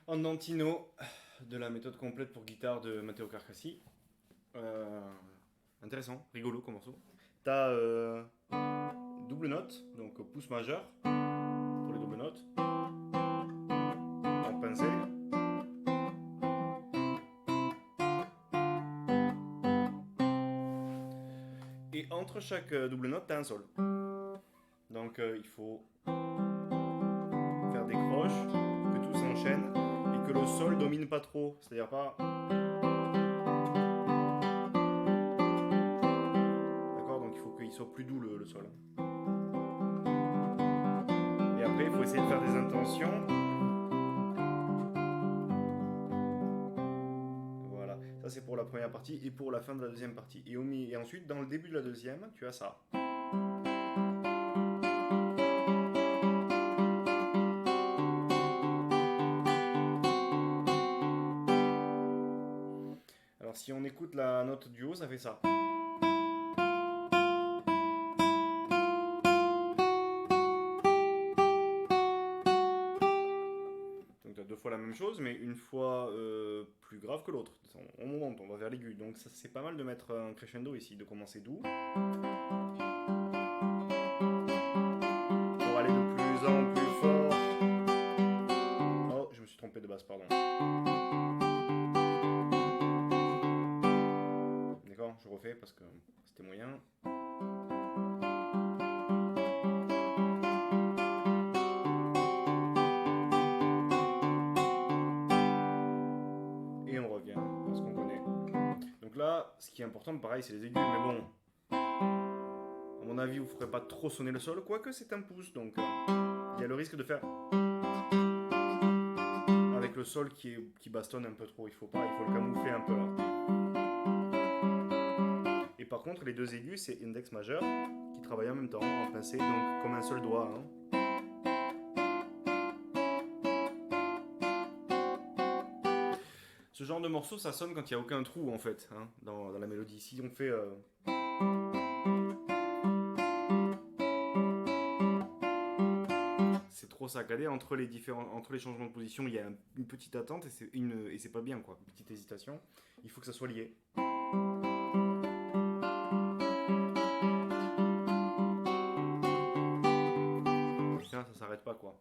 Andantino de la méthode complète pour guitare de Matteo Carcassi. Euh, Intéressant, rigolo comme morceau. T'as double note, donc pouce majeur pour les doubles notes, en pincé. Et entre chaque double note, t'as un sol. Donc il faut faire des croches, que tout s'enchaîne et que le sol domine pas trop. C'est-à-dire pas. D'accord. Donc il faut qu'il soit plus doux le sol. Et après, il faut essayer de faire des intentions. Voilà, ça c'est pour la première partie et pour la fin de la deuxième partie. Et ensuite, dans le début de la deuxième, tu as ça. Alors si on écoute la note du haut, ça fait ça. Donc tu as deux fois la même chose, mais une fois plus grave que l'autre. On monte, on va vers l'aigu. Donc c'est pas mal de mettre un crescendo ici, de commencer doux. Pour aller de plus en plus fort. Oh, je me suis trompé de basse, pardon. D'accord, je refais parce que c'était moyen. Et on revient à ce qu'on connaît. Donc là, ce qui est important, pareil, c'est les aigus. Mais bon, à mon avis, vous ne ferez pas trop sonner le sol, quoique c'est un pouce. Donc il y a le risque de faire avec le sol qui bastonne un peu trop. Il faut le camoufler un peu là. Et par contre, les deux aigus, c'est index majeur qui travaillent en même temps, en pincé, donc comme un seul doigt. Hein. Ce genre de morceau, ça sonne quand il n'y a aucun trou en fait, hein, dans la mélodie. Si on fait. C'est trop saccadé entre les changements de position, il y a une petite attente et c'est pas bien quoi, une petite hésitation. Il faut que ça soit lié. Ça s'arrête pas quoi.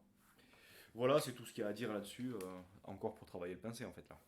Voilà, c'est tout ce qu'il y a à dire là-dessus, encore pour travailler le pincé en fait là.